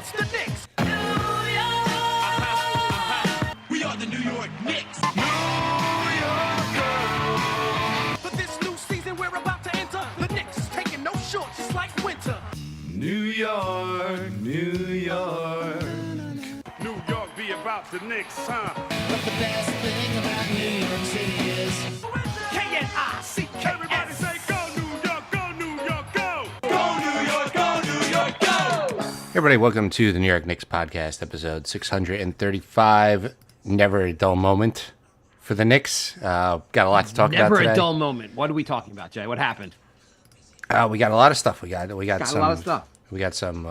It's the Knicks. We are the New York Knicks. New York. For this new season we're about to enter, the Knicks taking no shorts just like winter. New York, New York. New York be about the Knicks, huh? But the best thing about New York City is K-N-I-C-K-S. Everybody say go New York, go New York, go! Go New York, go New York, go! Hey everybody, welcome to the New York Knicks podcast, episode 635. Never a dull moment for the Knicks. Got a lot to talk about today. Never a dull moment. What are we talking about, Jay? What happened? We got a lot of stuff. We got a some lot of stuff. We got some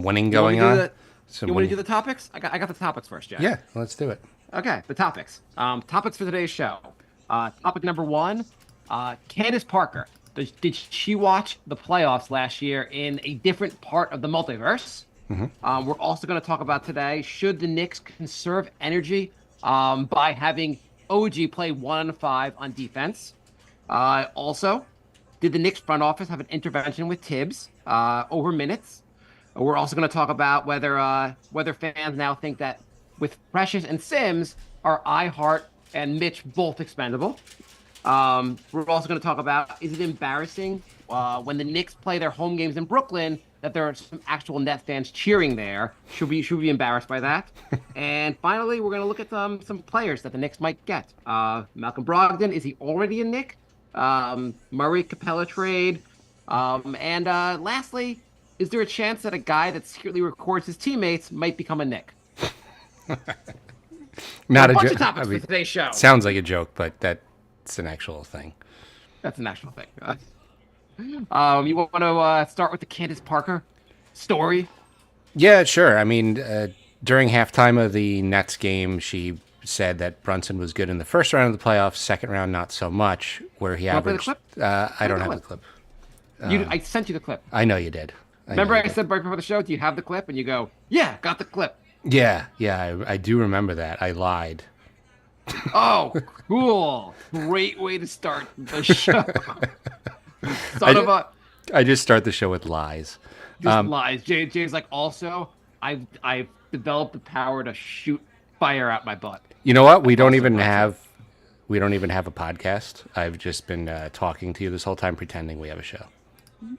winning going on. You want to do the topics? I got the topics first, Jay. Yeah, let's do it. Okay, the topics. Topics for today's show. Topic number one, Candace Parker. Did she watch the playoffs last year in a different part of the multiverse? Mm-hmm. We're also going to talk about today, should the Knicks conserve energy by having OG play 1-5 on defense? Also, did the Knicks front office have an intervention with Tibbs over minutes? We're also going to talk about whether fans now think that with Precious and Sims are IHart and Mitch both expendable. We're also going to talk about, is it embarrassing when the Knicks play their home games in Brooklyn that there are some actual Net fans cheering there? Should we be embarrassed by that? And finally, we're going to look at some players that the Knicks might get. Malcolm Brogdon, is he already a Knick? Murray Capella trade. And lastly, is there a chance that a guy that secretly records his teammates might become a Knick? Not a bunch joke. of topics for today's show. Sounds like a joke, but that's an actual thing. That's an actual thing. You want to start with the Candace Parker story? Yeah, sure. I mean, during halftime of the Nets game, she said that Brunson was good in the first round of the playoffs, second round not so much, where he averaged. The clip? I don't have the clip. I sent you the clip. I know you did. Remember I said right before the show, do you have the clip? And you go, yeah, got the clip. Yeah, I do remember that. I lied. Oh, cool. Great way to start the show. I just start the show with lies. Just lies. Jay's like, also, I've developed the power to shoot fire out my butt. You know what? We don't even have a podcast. I've just been talking to you this whole time, pretending we have a show.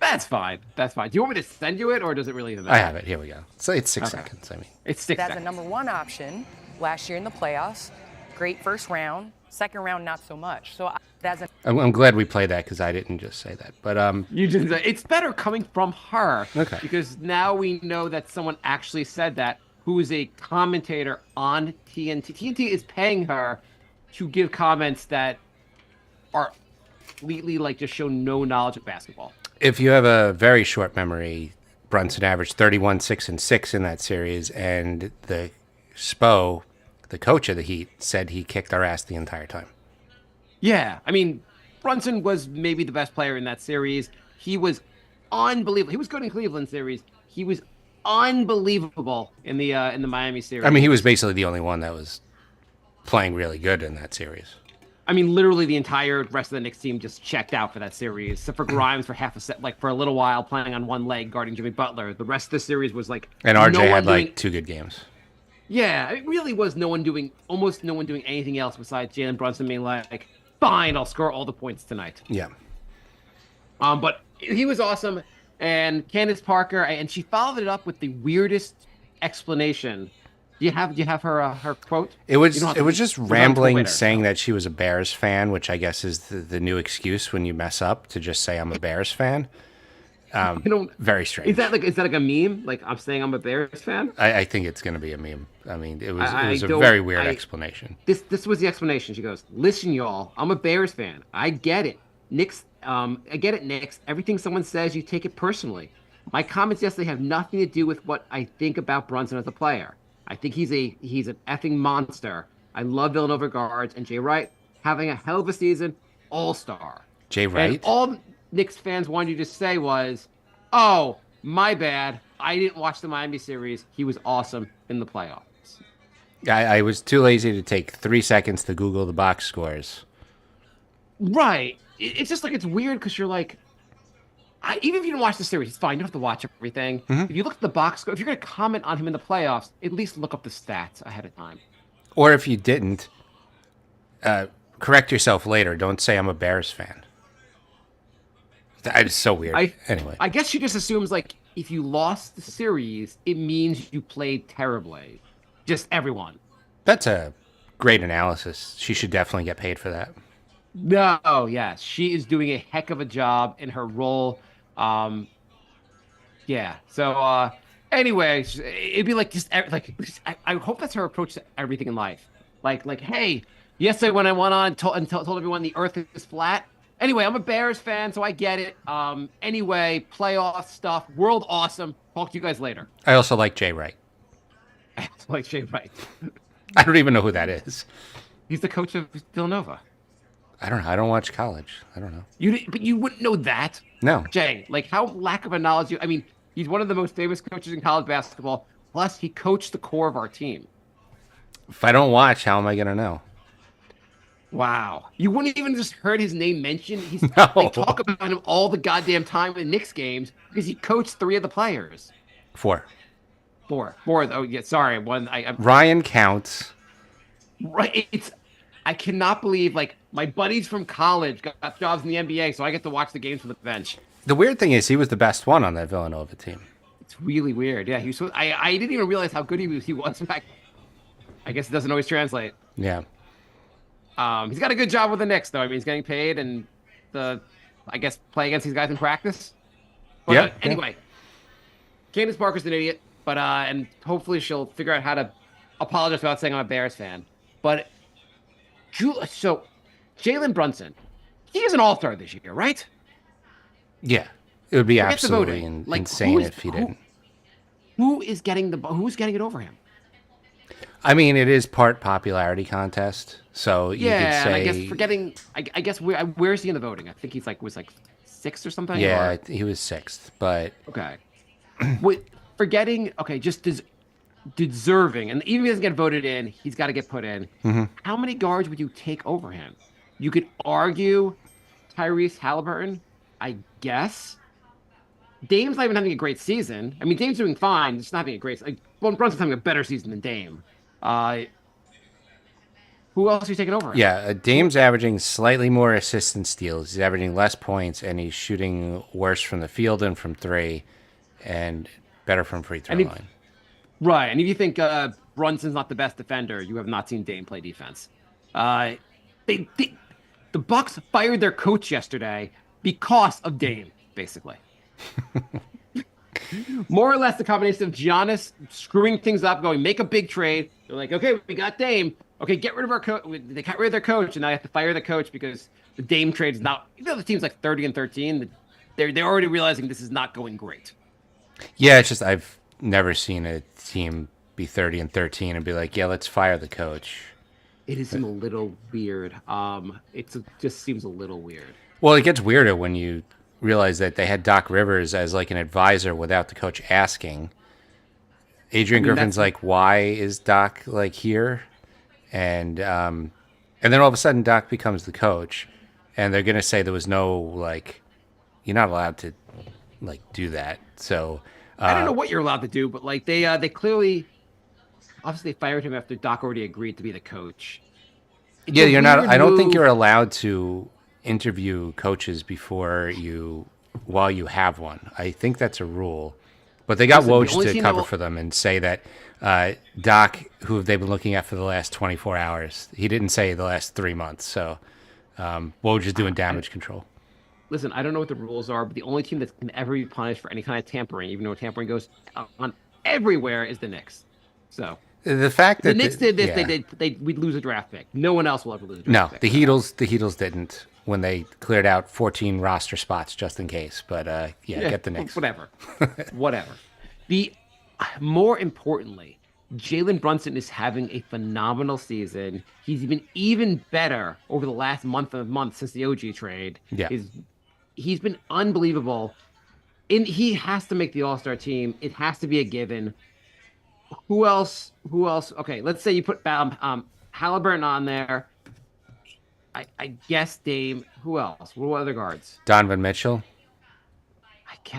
That's fine. Do you want me to send you it, or does it really even matter? I have it. Here we go. So it's 6 seconds. I mean, it's 6 That's seconds. a number one option last year in the playoffs. Great first round. Second round, not so much. So I'm glad we played that because I didn't just say that. But you didn't say. It's better coming from her. Okay. Because now we know that someone actually said that, who is a commentator on TNT. TNT is paying her to give comments that are completely just show no knowledge of basketball. If you have a very short memory, Brunson averaged 31, 6, and 6 in that series, and the coach of the Heat, said he kicked our ass the entire time. Yeah, I mean, Brunson was maybe the best player in that series. He was unbelievable. He was good in Cleveland series. He was unbelievable in the Miami series. I mean, he was basically the only one that was playing really good in that series. I mean, literally the entire rest of the Knicks team just checked out for that series, except for Grimes for half a set, for a little while playing on one leg guarding Jimmy Butler. The rest of the series was and RJ had 2 good games. Yeah, it really was almost no one doing anything else besides Jalen Brunson being fine, I'll score all the points tonight. Yeah. But he was awesome, and Candace Parker, and she followed it up with the weirdest explanation. Do you have her quote? It was just rambling, saying that she was a Bears fan, which I guess is the new excuse when you mess up, to just say I'm a Bears fan. Very strange. Is that like a meme? I'm saying I'm a Bears fan? I think it's going to be a meme. I mean, it was a very weird explanation. This was the explanation. She goes, "Listen, y'all, I'm a Bears fan. I get it. Knicks. I get it, Knicks. Everything someone says, you take it personally. My comments yesterday have nothing to do with what I think about Brunson as a player. I think he's an effing monster. I love Villanova guards, and Jay Wright having a hell of a season, all-star. Jay Wright? And all Knicks fans wanted you to say was, oh, my bad. I didn't watch the Miami series. He was awesome in the playoffs. I was too lazy to take 3 seconds to Google the box scores. Right. It's just it's weird because you're Even if you didn't watch the series, it's fine. You don't have to watch everything. If you look at the box score, if you're going to comment on him in the playoffs, at least look up the stats ahead of time. Or if you didn't, correct yourself later. Don't say I'm a Bears fan. That is so weird. Anyway, I guess she just assumes like if you lost the series, it means you played terribly. Just everyone. that's a great analysis. She should definitely get paid for that. No, yes, she is doing a heck of a job in her role. Yeah. So, anyway, it'd be like I hope that's her approach to everything in life. Hey, yesterday when I went on and told everyone the Earth is flat. Anyway, I'm a Bears fan, so I get it. Anyway, playoff stuff, world awesome. Talk to you guys later. I also like Jay Wright. Like Shea Wright. I don't even know who that is. He's the coach of Villanova. I don't know. I don't watch college. I don't know. But you wouldn't know that. No. Jay, like how lack of a knowledge I mean, he's one of the most famous coaches in college basketball. Plus, he coached the core of our team. If I don't watch, how am I going to know? Wow. You wouldn't even just heard his name mentioned. They talk about him all the goddamn time in Knicks games because he coached 3 of the players. 4. 4. Oh, yeah. Sorry. One. Ryan counts. Right. I cannot believe like my buddies from college got jobs in the NBA, so I get to watch the games from the bench. The weird thing is he was the best one on that Villanova team. It's really weird. Yeah, he was. I didn't even realize how good he was. In fact, I guess it doesn't always translate. Yeah. He's got a good job with the Knicks, though. I mean, he's getting paid, and I guess play against these guys in practice. But, Yeah. Anyway, Candace Parker's an idiot, but and hopefully she'll figure out how to apologize without saying I'm a Bears fan. But so Jalen Brunson, he is an All-Star this year, right? Yeah. It would be Forget the absolutely voting. Like, insane if he didn't. Who's getting it over him? I mean, it is part popularity contest, so you could Yeah, say. and I guess where is he in the voting? I think he's was 6th or something. Yeah, he was 6th, but Okay. Forgetting. Okay, just deserving, and even if he doesn't get voted in, he's got to get put in. Mm-hmm. How many guards would you take over him? You could argue Tyrese Halliburton, I guess. Dame's not even having a great season. I mean, Dame's doing fine. Just not having a great. Brunson's having a better season than Dame. Who else are you taking over? Yeah, Dame's averaging slightly more assists and steals. He's averaging less points, and he's shooting worse from the field and from 3, and better from free throw line. Right, and if you think Brunson's not the best defender, you have not seen Dame play defense. The Bucks fired their coach yesterday because of Dame, basically. More or less the combination of Giannis screwing things up, going, make a big trade. They're like, okay, we got Dame. Okay, get rid of our coach. They got rid of their coach, and now I have to fire the coach because the Dame trade is not. The team's like 30-13. They're already realizing this is not going great. Yeah, it's just I've never seen a team be 30-13 and be like, yeah, let's fire the coach. It is a little weird. Just seems a little weird. Well, it gets weirder when you realize that they had Doc Rivers as like an advisor without the coach asking. Adrian Griffin's like, why is Doc like here? And then all of a sudden Doc becomes the coach, and they're gonna say there was no like, you're not allowed to like do that. So I don't know what you're allowed to do, but like they clearly, obviously they fired him after Doc already agreed to be the coach. Yeah, you're not. I don't think you're allowed to interview coaches while you have one. I think that's a rule, but they got Woj to cover for them and say that Doc, who they've been looking at for the last 24 hours, he didn't say the last 3 months. So Woj is doing damage control. Listen, I don't know what the rules are, but the only team that can ever be punished for any kind of tampering, even though tampering goes on everywhere, is the Knicks. So the fact that the Knicks did this, we'd lose a draft pick. No one else will ever lose a draft pick. No, the Heatles didn't when they cleared out 14 roster spots just in case. But get the Knicks. Whatever. More importantly, Jalen Brunson is having a phenomenal season. He's been even better over the last month since the OG trade. Yeah. He's been unbelievable. And he has to make the All-Star team. It has to be a given. Who else? Okay, let's say you put Halliburton on there. I guess Dame. Who else? What other guards? Donovan Mitchell.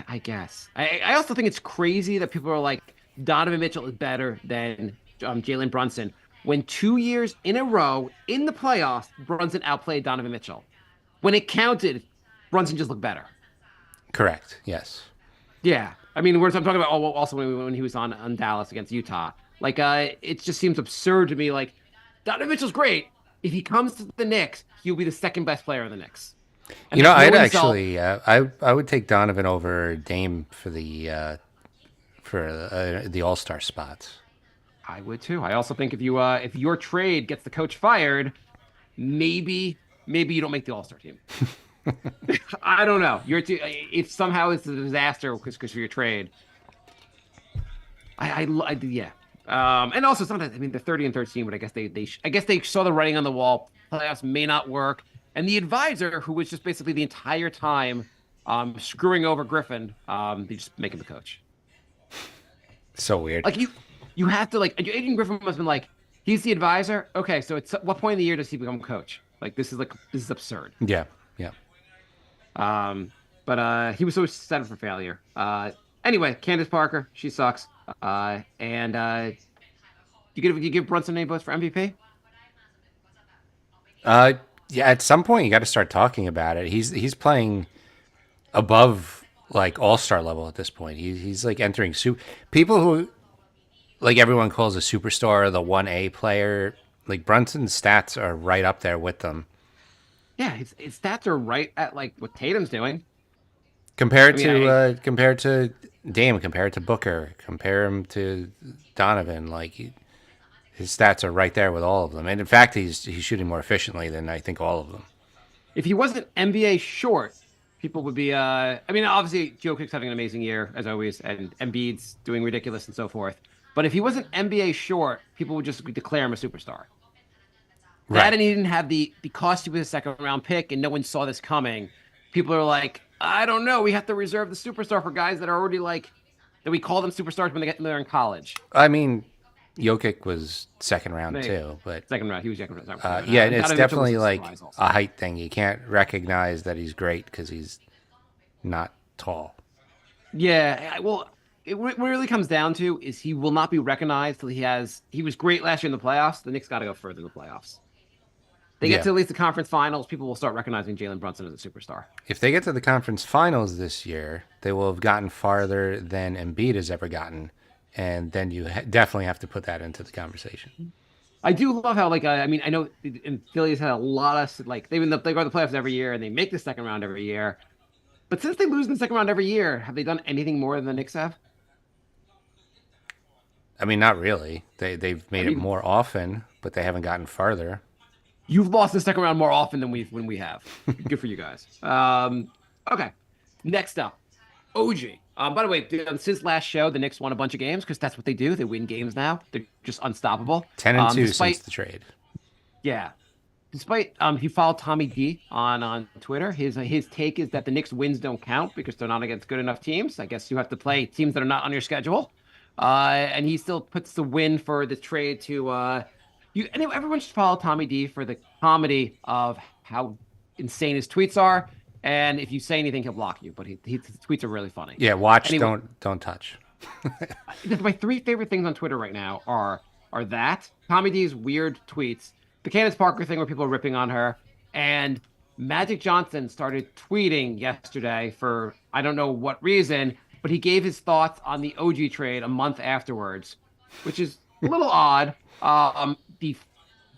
I guess. I also think it's crazy that people are like Donovan Mitchell is better than Jalen Brunson when 2 years in a row in the playoffs Brunson outplayed Donovan Mitchell. When it counted, Brunson just looked better. Correct. Yes. Yeah, I mean, I'm talking about also when he was on Dallas against Utah. Like, it just seems absurd to me. Like, Donovan Mitchell's great. If he comes to the Knicks, he'll be the second best player in the Knicks. And You know, that's I'd no insult. actually, I would take Donovan over Dame for the All Star spots. I would too. I also think if your trade gets the coach fired, maybe you don't make the All Star team. I don't know. If somehow it's a disaster because of your trade. Yeah. And also sometimes I mean they're 30-13, but I guess they saw the writing on the wall. Playoffs may not work, and the advisor who was just basically the entire time screwing over Griffin, they just make him the coach. So weird. Like you have to like Adrian Griffin must have been like he's the advisor. Okay, so at what point in the year does he become coach? Like this is absurd. Yeah. Yeah. But he was so set up for failure. Anyway, Candace Parker, she sucks. And you give Brunson any votes for MVP? Yeah. At some point, you got to start talking about it. He's playing above like All Star level at this point. He's like entering people who like everyone calls a superstar, the 1A player. Like Brunson's stats are right up there with them. Yeah, his stats are right at like what Tatum's doing. Compared I mean, to compared to Dame, compared to Booker, compare him to Donovan. Like his stats are right there with all of them, and in fact, he's shooting more efficiently than I think all of them. If he wasn't NBA short, people would be. I mean, obviously, Jokic's having an amazing year as always, and Embiid's doing ridiculous and so forth. But if he wasn't NBA short, people would just declare him a superstar. Right. That and he didn't have because he was a second round pick and no one saw this coming. People are like, I don't know. We have to reserve the superstar for guys that are already like that we call them superstars when they're in college. I mean, Jokic was second round too, but Second round, he was second round. yeah, and it's Donovan Mitchell definitely was like surprise also. a height thing. You can't recognize that he's great because he's not tall. Yeah, well, what it really comes down to is he will not be recognized till he was great last year in the playoffs. The Knicks got to go further in the playoffs. They get Yeah. to at least the conference finals, people will start recognizing Jalen Brunson as a superstar. If they get to the conference finals this year, they will have gotten farther than Embiid has ever gotten, and then you definitely have to put that into the conversation. I do love how, like, I mean, I know in Philly's had a lot of, like, they go to the playoffs every year and they make the second round every year. But since they lose in the second round every year, have they done anything more than the Knicks have? I mean, not really. They've made it more often, but they haven't gotten farther. You've lost the second round more often than we have. Good for you guys. Okay. Next up, OG. By the way, since last show, the Knicks won a bunch of games because that's what they do. They win games now. They're just unstoppable. 10-2 Despite, since the trade. yeah. Despite he followed Tommy D on Twitter. His take is that the Knicks wins don't count because they're not against good enough teams. I guess you have to play teams that are not on your schedule. And he still puts the win for the trade to anyway, everyone should follow Tommy D for the comedy of how insane his tweets are. And if you say anything, he'll block you. But his tweets are really funny. Yeah, watch, Anyway. don't touch. My three favorite things on Twitter right now are that Tommy D's weird tweets, the Candace Parker thing where people are ripping on her, and Magic Johnson started tweeting yesterday for I don't know what reason, but he gave his thoughts on the OG trade a month afterwards, which is a little odd.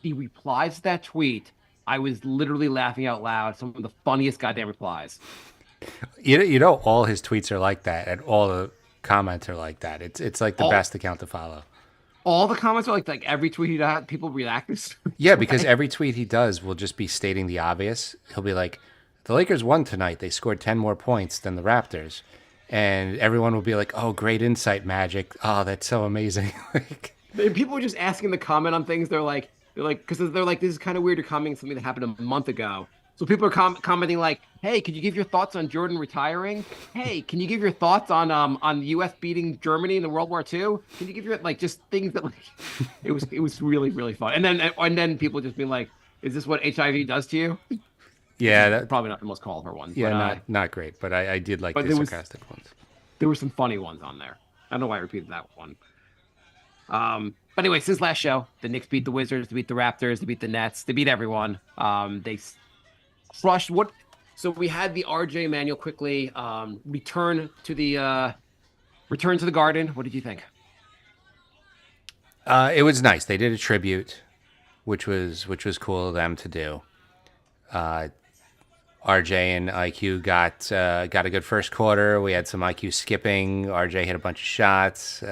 The replies to that tweet, I was literally laughing out loud. Some of the funniest goddamn replies. You know, all his tweets are like that, and all the comments are like that. It's like the best account to follow. All the comments are like every tweet he does, people react this. Yeah, because every tweet he does will just be stating the obvious. He'll be like, the Lakers won tonight. They scored 10 more points than the Raptors. And everyone will be like, oh, great insight, Magic. Oh, that's so amazing. People were just asking the comment on things. They're like, because they're like, this is kind of weird. You're commenting something that happened a month ago. So people are commenting like, hey, could you give your thoughts on Jordan retiring? Hey, can you give your thoughts on the U.S. beating Germany in the World War II? Can you give your like just things that like it was really really fun. And then people just being like, is this what HIV does to you? Yeah, that, Probably not the most colorful one. yeah, but, not great, but I did like but the there was sarcastic ones. there were some funny ones on there. I don't know why I repeated that one. But anyway, since last show, the Knicks beat the Wizards, they beat the Raptors, they beat the Nets, they beat everyone. Crushed what? So we had the RJ Manuel quickly return to the Garden. What did you think? It was nice. They did a tribute, which was cool of them to do. RJ and IQ got a good first quarter. We had some IQ skipping. RJ hit a bunch of shots.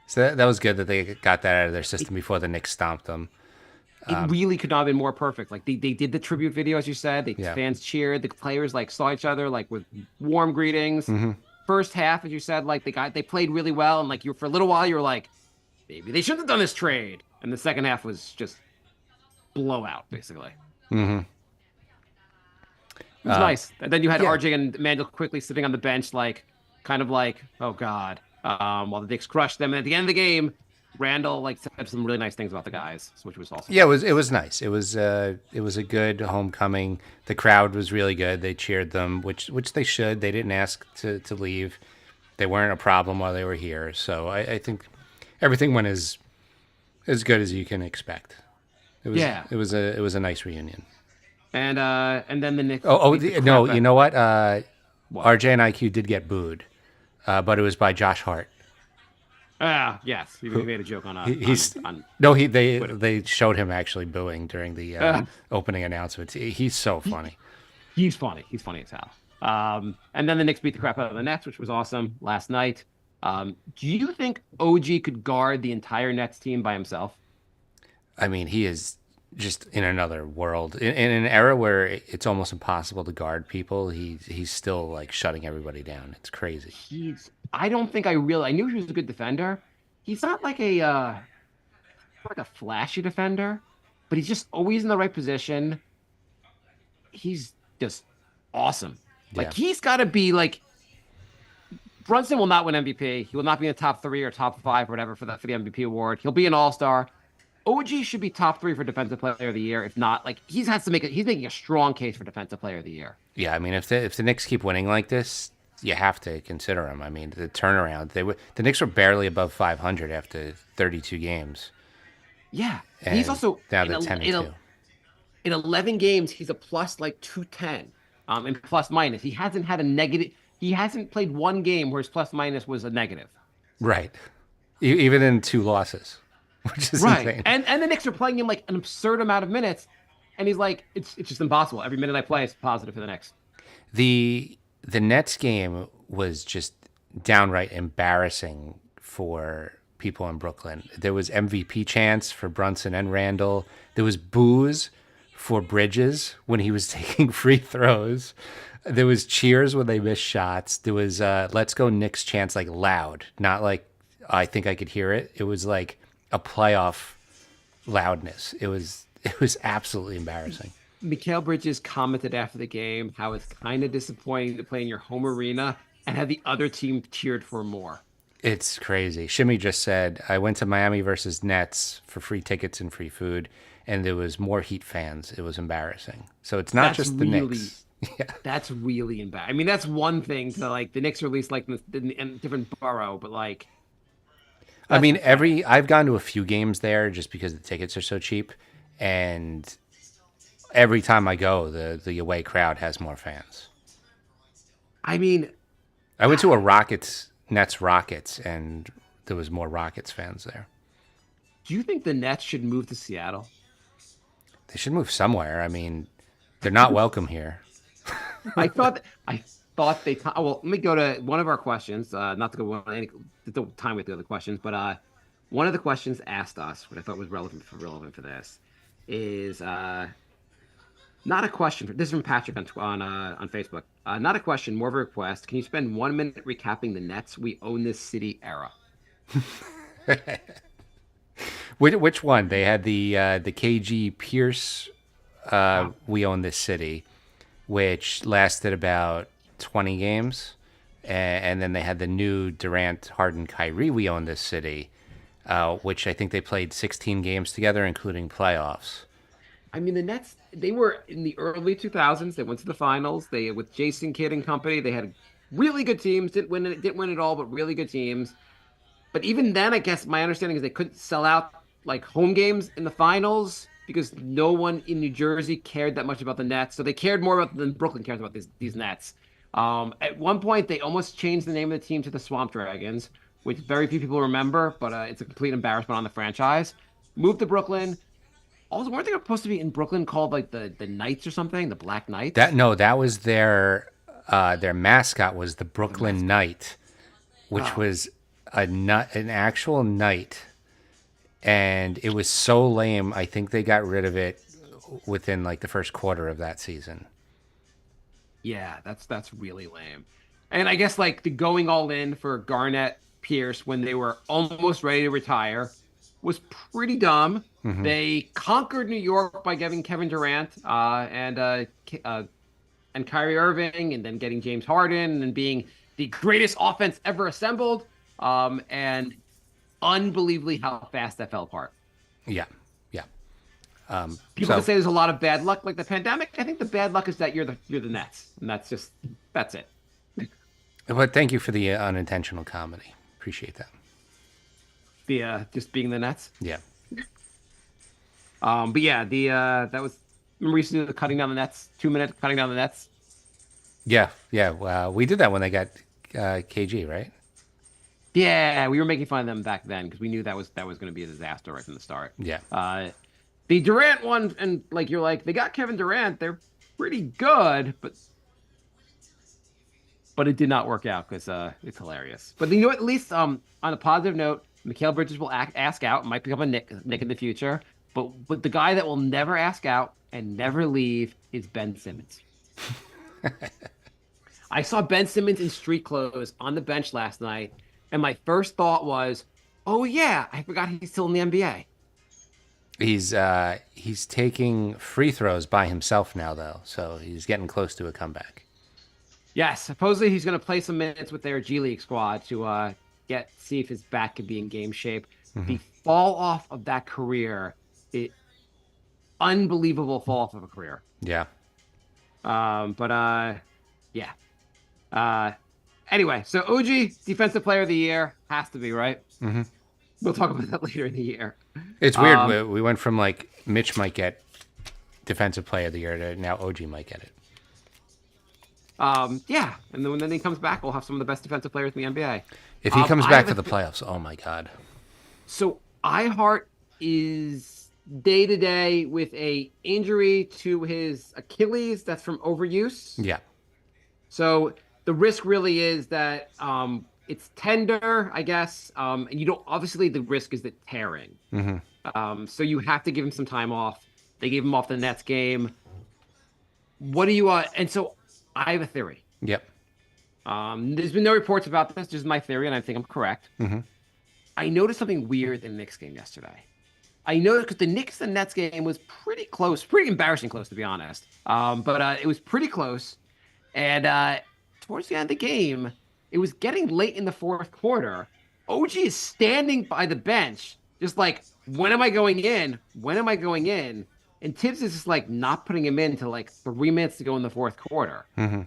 So that was good that they got that out of their system before the Knicks stomped them. It really could not have been more perfect. Like they did the tribute video, as you said. The fans cheered. The players like saw each other like with warm greetings. First half, as you said, like they played really well, and like for a little while you were like, maybe they shouldn't have done this trade. And the second half was just blowout, basically. It was nice. And then you had RJ and Manuel quickly sitting on the bench, kind of like, oh God. While the Knicks crushed them. And at the end of the game, Randall said some really nice things about the guys, which was awesome. Yeah, it was nice. It was a good homecoming. The crowd was really good. They cheered them, which they should. They didn't ask to leave. They weren't a problem while they were here. So I think everything went as good as you can expect. It was a nice reunion. And then the Knicks. No, you know what? RJ and IQ did get booed. But it was by Josh Hart. Yes, he made a joke on. They showed him actually booing during the opening announcements. He's so funny. He's funny. He's funny as hell. And then the Knicks beat the crap out of the Nets, which was awesome last night. Do you think OG could guard the entire Nets team by himself? I mean, he is just in another world. In an era where it's almost impossible to guard people, he's still shutting everybody down. It's crazy. I don't think I knew he was a good defender. He's not like a flashy defender, but he's just always in the right position. He's just awesome. He's got to be Brunson will not win MVP. He will not be in the top 3 or top 5 or whatever for the MVP award. He'll be an all-star. OG should be top 3 for Defensive Player of the Year. If not, he's making a strong case for Defensive Player of the Year. Yeah, I mean, if the Knicks keep winning like this, you have to consider him. I mean, the turnaround. The Knicks were barely above 500 after 32 games. Yeah, and he's also down to 10-2. In 11 games, he's a plus 210, and plus minus. He hasn't had a negative. He hasn't played one game where his plus minus was a negative. Right, even in 2 losses. Which is insane. And the Knicks are playing him an absurd amount of minutes, and he's like, it's just impossible. Every minute I play is positive for the Knicks. The Nets game was just downright embarrassing for people in Brooklyn. There was MVP chants for Brunson and Randall. There was boos for Bridges when he was taking free throws. There was cheers when they missed shots. There was "Let's go Knicks" chants loud, not I think I could hear it. It was a playoff loudness. It was absolutely embarrassing. Mikal Bridges commented after the game how it's kind of disappointing to play in your home arena and have the other team cheered for more. It's crazy. Shimmy just said, I went to Miami versus Nets for free tickets and free food, and there was more Heat fans. It was embarrassing. So it's not just the Knicks. Yeah. That's really embarrassing. I mean, that's one thing to the Knicks are at least in a different borough, but I mean, I've gone to a few games there just because the tickets are so cheap, and every time I go, the away crowd has more fans. I mean, I went to a Nets Rockets, and there was more Rockets fans there. Do you think the Nets should move to Seattle? They should move somewhere. I mean, they're not welcome here. I thought they. Well, let me go to one of our questions. Not to go on any the time with the other questions, but one of the questions asked us, what I thought was relevant for this, is not a question. This is from Patrick on Facebook. Not a question, more of a request. Can you spend 1 minute recapping the Nets "We Own This City" era? Which one? They had the KG Pierce "We Own This City," which lasted about 20 games, and then they had the new Durant, Harden, Kyrie "We Own This City," which I think they played 16 games together, including playoffs. I mean, the Nets, they were in the early 2000s. They went to the finals. They, with Jason Kidd and company, they had really good teams. Didn't win it all, but really good teams. But even then, I guess my understanding is they couldn't sell out like home games in the finals because no one in New Jersey cared that much about the Nets. So they cared more about than Brooklyn cares about these Nets. At one point, they almost changed the name of the team to the Swamp Dragons, which very few people remember, but it's a complete embarrassment on the franchise. Moved to Brooklyn. Also, weren't they supposed to be in Brooklyn called like the Knights or something? The Black Knights? That was their mascot was the Brooklyn Knight, which was an actual knight, and it was so lame. I think they got rid of it within like the first quarter of that season. Yeah, that's really lame. And I guess like the going all in for Garnett Pierce when they were almost ready to retire was pretty dumb. They conquered New York by giving Kevin Durant and Kyrie Irving, and then getting James Harden and being the greatest offense ever assembled. And unbelievably how fast that fell apart. Yeah, yeah. People can say there's a lot of bad luck, like the pandemic. I think the bad luck is that you're the Nets, and that's it. But thank you for the unintentional comedy. Appreciate that. The just being the Nets. Yeah. But yeah, that was recently the cutting down the Nets, 2 minute cutting down the Nets. Yeah, yeah. Well, we did that when they got KG, right? Yeah, we were making fun of them back then because we knew that was going to be a disaster right from the start. Yeah. The Durant one, and like you're like, they got Kevin Durant, they're pretty good, but it did not work out because it's hilarious. But you know what? At least on a positive note, Mikal Bridges will ask out, might become a Nick in the future. But the guy that will never ask out and never leave is Ben Simmons. I saw Ben Simmons in street clothes on the bench last night, and my first thought was, "Oh yeah, I forgot he's still in the NBA." He's taking free throws by himself now, though, so he's getting close to a comeback. Yes, supposedly he's going to play some minutes with their G League squad to see if his back can be in game shape. The fall off of that career, unbelievable fall off of a career. Yeah. Yeah. Anyway, so OG Defensive Player of the Year has to be, right? Mm-hmm. We'll talk about that later in the year. It's weird. We went from like Mitch might get Defensive Player of the Year to now OG might get it. Yeah, and then when he comes back, we'll have some of the best defensive players in the NBA. If he comes back for the playoffs, oh my God. So IHart is day to day with a injury to his Achilles that's from overuse. Yeah. So the risk really is that it's tender, I guess. And you don't, obviously the risk is the tearing. Mm-hmm. So you have to give him some time off. They gave him off the Nets game. What do you and so I have a theory. Yep. There's been no reports about this, just my theory, and I think I'm correct. Mm-hmm. I noticed something weird in the Knicks game yesterday. I noticed because the Knicks and Nets game was pretty close, pretty embarrassing close, to be honest. But it was pretty close. And towards the end of the game, it was getting late in the fourth quarter. OG is standing by the bench, just like, when am I going in? When am I going in? And Tibbs is just like not putting him in until like 3 minutes to go in the fourth quarter. Mm-hmm.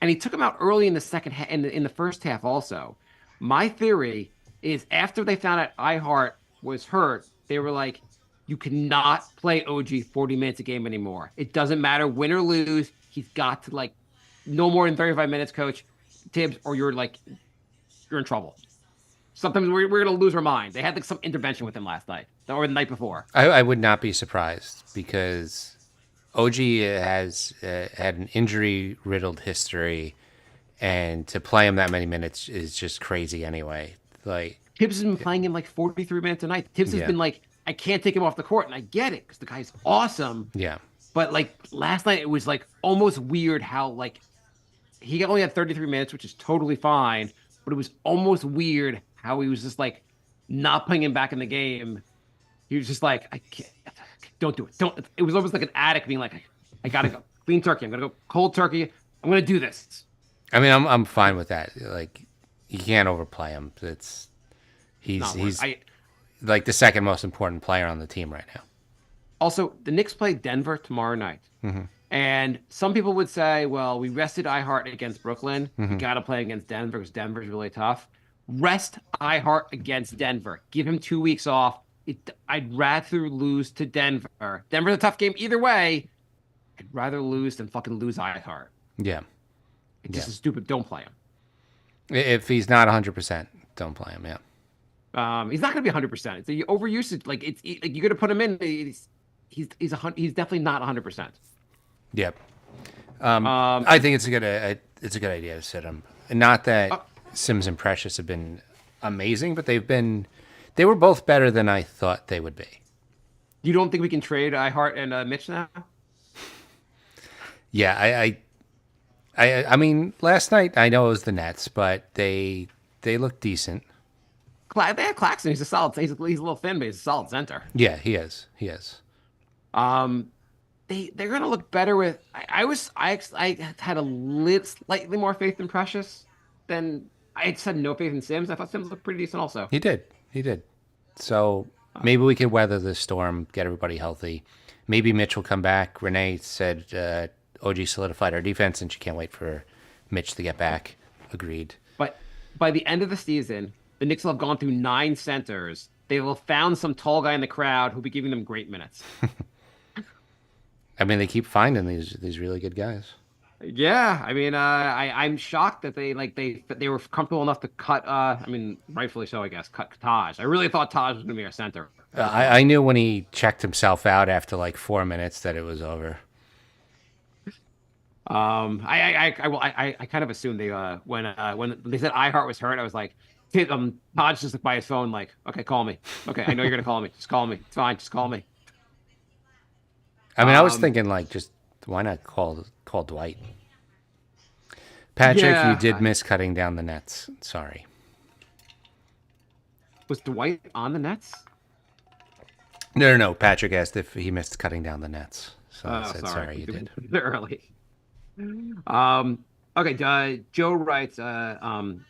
And he took him out early in the second in the first half also. My theory is after they found out IHart was hurt, they were like, you cannot play OG 40 minutes a game anymore. It doesn't matter win or lose. He's got to like no more than 35 minutes, coach Tibbs, or you're in trouble. Sometimes we're going to lose our mind. They had like some intervention with him last night or the night before. I would not be surprised because OG has had an injury-riddled history, and to play him that many minutes is just crazy anyway. Like Tibbs has been playing him like 43 minutes a night. Tibbs has been like, I can't take him off the court, and I get it because the guy's awesome. Yeah. But like last night, it was like almost weird how like he only had 33 minutes, which is totally fine. But it was almost weird how he was just like not putting him back in the game. He was just like, I can't, don't do it. Don't. It was almost like an addict being like, I gotta go clean turkey. I'm gonna go cold turkey. I'm gonna do this. I mean, I'm fine with that. Like, you can't overplay him. He's like the second most important player on the team right now. Also, the Knicks play Denver tomorrow night. And some people would say, well, we rested IHart against Brooklyn. You got to play against Denver because Denver's really tough. Rest IHart against Denver. Give him 2 weeks off. I'd rather lose to Denver. Denver's a tough game either way. I'd rather lose than fucking lose IHart. Yeah. It's just stupid. Don't play him. If he's not 100%, don't play him. Yeah. He's not going to be 100%. It's a overusage. Like like you're going to put him in. He's definitely not 100%. Yep. I think it's a good idea to sit him. Not that Sims and Precious have been amazing, but they were both better than I thought they would be. You don't think we can trade IHart and Mitch now? Yeah, I mean, last night I know it was the Nets, but they look decent. They have Claxton. He's a solid. He's a little thin, but he's a solid center. Yeah, he is. They're gonna look better with. I had a slightly more faith in Precious than I just had no faith in Sims. I thought Sims looked pretty decent also. He did. So maybe we could weather this storm, get everybody healthy. Maybe Mitch will come back. Renee said OG solidified our defense, and she can't wait for Mitch to get back. Agreed. But by the end of the season, the Knicks will have gone through 9 centers. They will have found some tall guy in the crowd who'll be giving them great minutes. I mean, they keep finding these really good guys. Yeah, I mean, I'm shocked that they were comfortable enough to cut. I mean, rightfully so, I guess. Cut Taj. I really thought Taj was going to be our center. I knew when he checked himself out after like 4 minutes that it was over. I kind of assumed they when they said IHart was hurt, I was like, Taj just looked by his phone like, okay, call me. Okay, I know you're gonna call me. Just call me. It's fine. Just call me. I mean, I was thinking like, just why not call Dwight? Patrick, Yeah, you did miss cutting down the Nets. Sorry. Was Dwight on the Nets? No. Patrick asked if he missed cutting down the Nets. So I said, sorry, you did. Early. Okay. Joe writes on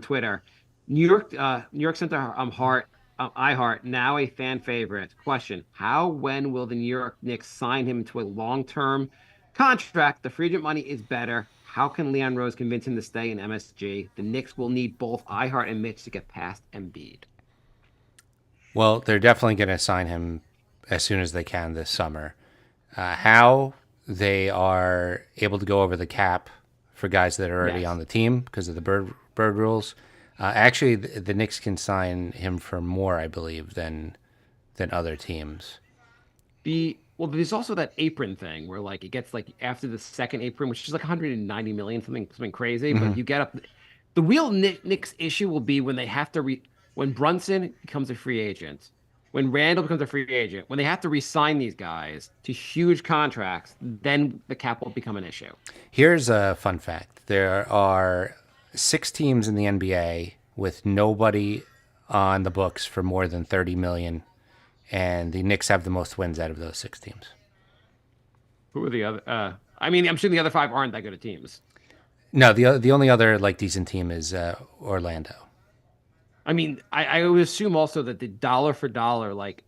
Twitter, New York Center IHart now a fan favorite. Question: how, when will the New York Knicks sign him to a long-term contract? The free agent money is better. How can Leon Rose convince him to stay in MSG? The Knicks will need both IHart and Mitch to get past Embiid. Well, they're definitely going to sign him as soon as they can this summer. How they are able to go over the cap for guys that are already on the team because of the bird rules. Actually, the Knicks can sign him for more, I believe, than other teams. There's also that apron thing where like it gets like after the second apron, which is like 190 million, something crazy. But you get up. The real Knicks issue will be when they have to when Brunson becomes a free agent, when Randall becomes a free agent, when they have to re-sign these guys to huge contracts, then the cap will become an issue. Here's a fun fact: there are 6 teams in the NBA with nobody on the books for more than 30 million, and the Knicks have the most wins out of those 6 teams. Who are the other? I mean, I'm sure the other 5 aren't that good of teams. No, the only other like decent team is Orlando. I mean, I would assume also that the dollar for dollar, like,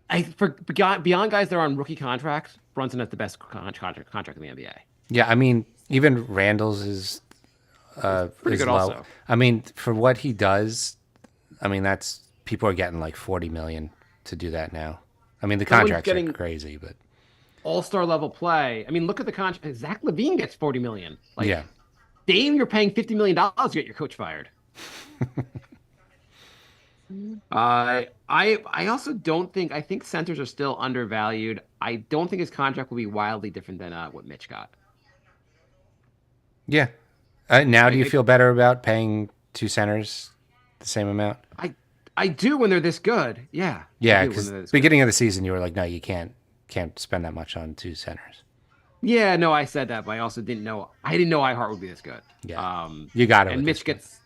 beyond guys that are on rookie contracts, Brunson has the best contract in the NBA. Yeah, I mean, even Randall's is pretty good low. also. I mean, for what he does, I mean, that's people are getting like 40 million to do that now. I mean, the contracts are crazy, but all-star level play. I mean, look at the contract. Zach LaVine gets 40 million. Like, yeah, Dame, you're paying $50 million to get your coach fired. I also don't think. I think centers are still undervalued. I don't think his contract will be wildly different than what Mitch got. Yeah. Now, do you feel better about paying 2 centers the same amount? I do when they're this good. Yeah. Yeah, because beginning of the season, you were like, no, you can't spend that much on 2 centers. Yeah, no, I said that, but I also didn't know. I didn't know IHart would be this good. Yeah. You got it. And Mitch gets.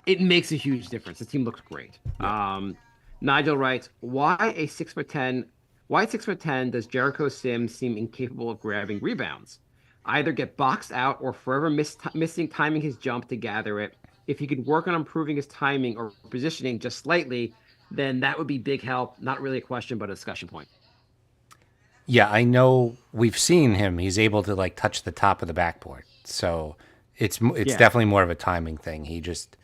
It makes a huge difference. The team looks great. Yeah. Nigel writes, why at 6'10" does Jericho Sims seem incapable of grabbing rebounds? Either get boxed out or forever missing timing his jump to gather it. If he could work on improving his timing or positioning just slightly, then that would be big help. Not really a question, but a discussion point. Yeah, I know we've seen him. He's able to like touch the top of the backboard. So it's Yeah. definitely more of a timing thing. He just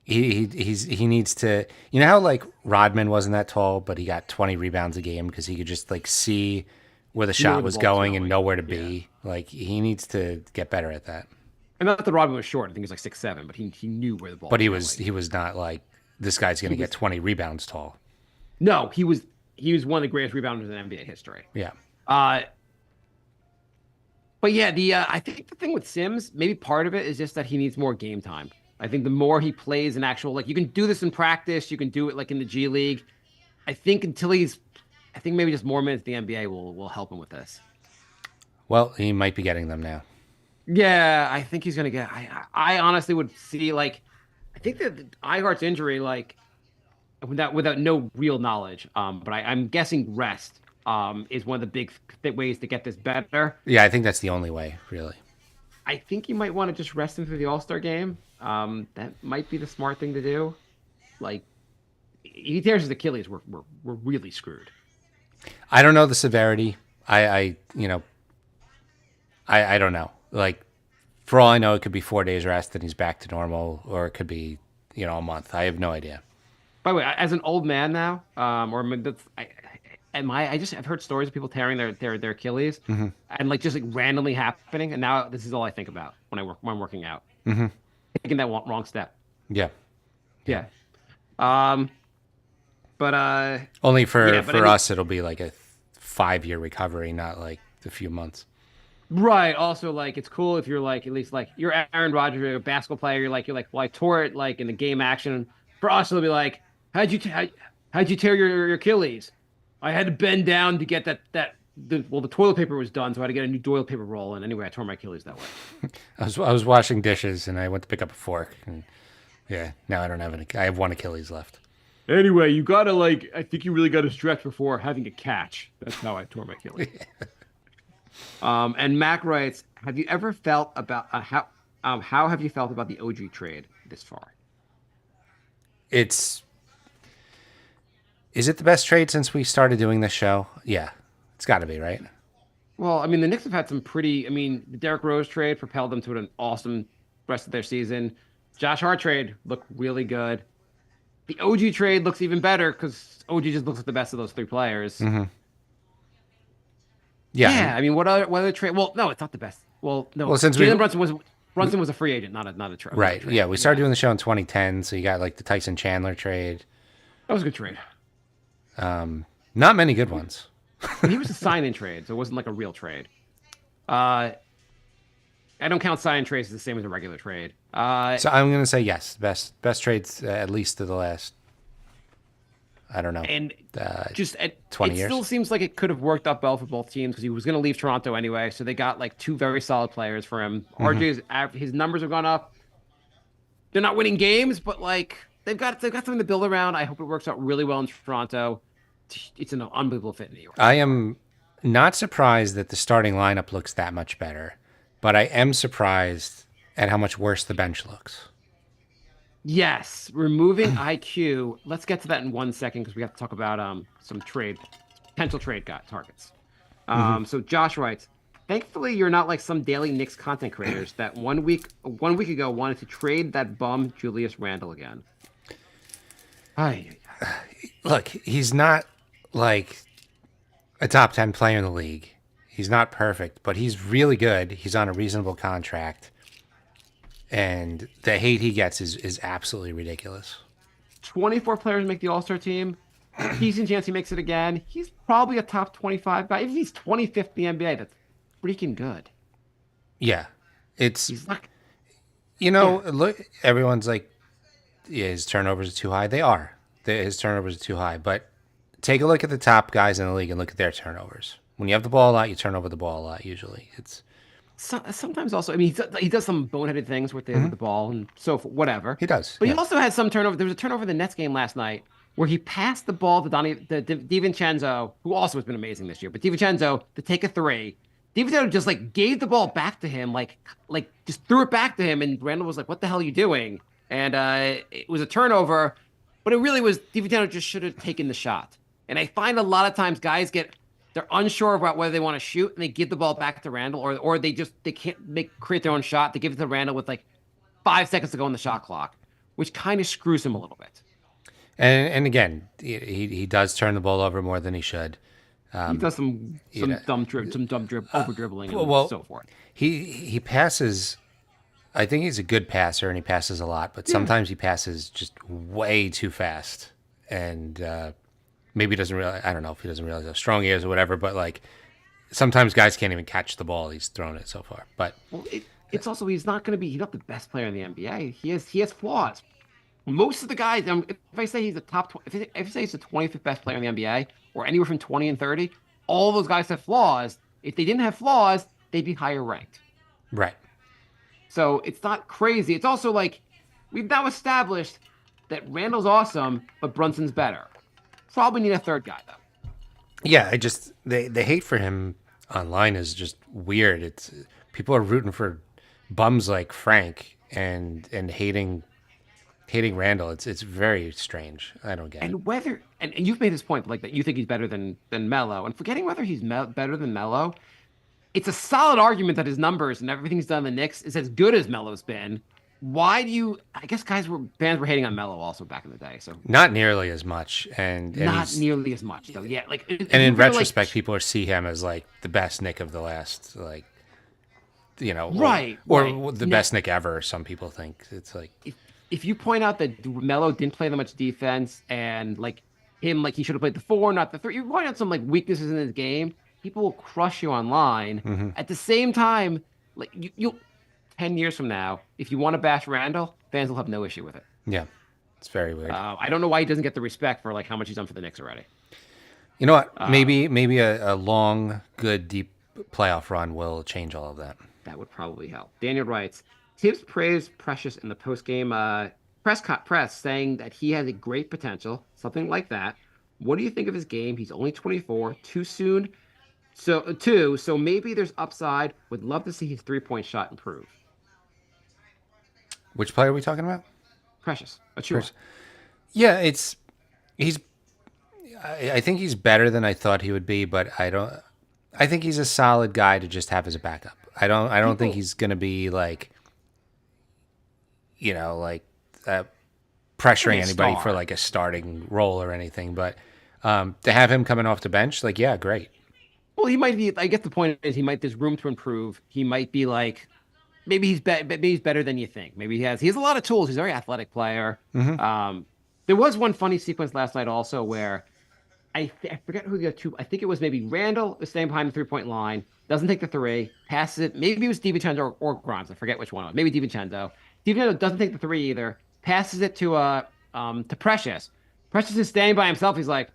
he needs to, you know how like Rodman wasn't that tall, but he got 20 rebounds a game because he could just like see where the where shot the was ball's going and going. know where to be. Like he needs to get better at that. And not that Rodman was short. I think he was like 6'7", but he knew where the ball But was he going. was not like this guy's going to get 20 rebounds tall. No, he was one of the greatest rebounders in NBA history. Yeah. Uh, but yeah, I think the thing with Sims, maybe part of it is just that he needs more game time. I think the more he plays in actual, like you can do this in practice, you can do it like in the G League. I think I think maybe just more minutes in the NBA will help him with this. Well, he might be getting them now. Yeah, I think he's gonna get. I honestly would see like, I think that IHart's injury like without no real knowledge. But I'm guessing rest is one of the big ways to get this better. Yeah, I think that's the only way, really. I think you might want to just rest him through the All-Star game. That might be the smart thing to do. Like, he tears his Achilles, we're really screwed. I don't know the severity. I you know, I don't know. Like, for all I know, it could be 4 days rest and he's back to normal, or it could be, you know, a month. I have no idea. By the way, as an old man now, or I mean, I've heard stories of people tearing their Achilles, and like just like randomly happening, and now this is all I think about when I'm working out, taking that wrong step. Yeah. Yeah. But Only for Yeah, but I mean- us, it'll be like a 5-year recovery, not like a few months. right. Also, like it's cool if you're like at least like you're Aaron Rodgers, you're a basketball player. You're like, well, I tore it like in the game action. For us, it'll be like, how'd you tear your Achilles? I had to bend down to get the toilet paper was done, so I had to get a new toilet paper roll. And anyway, I tore my Achilles that way. I was washing dishes and I went to pick up a fork. And yeah, now I don't have any. I have one Achilles left. Anyway, you gotta like. I think you really got to stretch before having a catch. That's how I tore my Achilles. And Mac writes, "Have you ever felt about how have you felt about the OG trade this far?" Is it the best trade since we started doing this show? Yeah, it's got to be, right? Well, I mean, the Knicks have had some pretty. I mean, the Derrick Rose trade propelled them to an awesome rest of their season. Josh Hart trade looked really good. The OG trade looks even better because OG just looks like the best of those three players. Yeah, I mean, what other trade? Well, no, it's not the best. Well, no. Well, since Jalen Brunson was a free agent, not a trade. Right. Yeah, we started doing the show in 2010, so you got like the Tyson Chandler trade. That was a good trade. Not many good ones. But he was a sign-in trade, so it wasn't like a real trade. I don't count sign-in trades as the same as a regular trade. So I'm gonna say yes, best trades at least to the last. I don't know. And just 20 it years. still seems like it could have worked out well for both teams because he was going to leave Toronto anyway. So they got like two very solid players for him. RJ's his numbers have gone up. They're not winning games, but like they've got something to build around. I hope it works out really well in Toronto. It's an unbelievable fit in New York. I am not surprised that the starting lineup looks that much better, but I am surprised at how much worse the bench looks. Yes, removing IQ. Let's get to that in 1 second because we have to talk about some potential trade targets. So Josh writes, thankfully you're not like some daily Knicks content creators that 1 week ago wanted to trade that bum Julius Randle again. Look, he's not like a top 10 player in the league. He's not perfect, but he's really good. He's on a reasonable contract. And the hate he gets is absolutely ridiculous. 24 players make the All-Star team. Decent chance he makes it again. He's probably a top 25 guy. If he's 25th in the NBA, that's freaking good. Yeah. It's, He's like, look, everyone's like, yeah, his turnovers are too high. They are. His turnovers are too high. But take a look at the top guys in the league and look at their turnovers. When you have the ball a lot, you turn over the ball a lot, usually. sometimes also, I mean, he does some boneheaded things with the ball and so forth, whatever. He does. But yeah. he also had some turnover. There was a turnover in the Nets game last night where he passed the ball to DiVincenzo, who also has been amazing this year, but DiVincenzo to take a three. DiVincenzo just like gave the ball back to him, like just threw it back to him, and Randall was like, "What the hell are you doing?" And it was a turnover. But it really was Deangelo just should have taken the shot. And I find a lot of times guys they're unsure about whether they want to shoot and they give the ball back to Randall, or they can't create their own shot. They give it to Randall with like 5 seconds to go on the shot clock, which kind of screws him a little bit. And again, he does turn the ball over more than he should. He does some dumb over dribbling and so forth. He passes. I think he's a good passer and he passes a lot, but sometimes he passes just way too fast. And maybe he doesn't realize, I don't know if he doesn't realize how strong he is or whatever, but like sometimes guys can't even catch the ball. He's thrown it so far. But it's also, he's not the best player in the NBA. He has flaws. Most of the guys, if I say he's the if I say he's the 25th best player in the NBA or anywhere from 20 and 30, all those guys have flaws. If they didn't have flaws, they'd be higher ranked. Right. So it's not crazy. It's also like we've now established that Randall's awesome, but Brunson's better. Probably need a third guy though. Yeah, the hate for him online is just weird. It's people are rooting for bums like Frank and hating Randall. It's very strange. I don't get it. And whether and you've made this point like that you think he's better than Melo, and forgetting whether he's better than Melo, it's a solid argument that his numbers and everything he's done in the Knicks is as good as Melo's been. Why do you? I guess fans were hating on Melo also back in the day. So not nearly as much, and not nearly as much though. Yeah, like and in retrospect, people see him as like the best Knick of the last like. Or the best Knick ever. Some people think it's like if you point out that Melo didn't play that much defense and like him, like he should have played the 4, not the 3. You point out some like weaknesses in his game, people will crush you online. Mm-hmm. At the same time, like you'll 10 years from now, if you want to bash Randall, fans will have no issue with it. Yeah, it's very weird. I don't know why he doesn't get the respect for like how much he's done for the Knicks already. You know what? Maybe a long, good, deep playoff run will change all of that. That would probably help. Daniel writes, Tibbs praised Precious in the post-game press, saying that he has a great potential, something like that. What do you think of his game? He's only 24, too soon. So maybe there's upside. Would love to see his three-point shot improve. Which player are we talking about? Precious. Achua. Yeah, I think he's better than I thought he would be, but I think he's a solid guy to just have as a backup. I don't think he's going to be like, pressuring anybody for like a starting role or anything. But to have him coming off the bench, like, yeah, great. Well, he might be. I guess the point is, there's room to improve. He might be like, maybe he's better than you think. Maybe he has a lot of tools. He's a very athletic player. Mm-hmm. There was one funny sequence last night also where I forget who the other two. I think it was maybe Randall is staying behind the 3-point line, doesn't take the 3, passes it. Maybe it was DiVincenzo or Grimes. I forget which one it was. Maybe DiVincenzo. DiVincenzo doesn't take the 3 either. Passes it to Precious. Precious is standing by himself. He's like,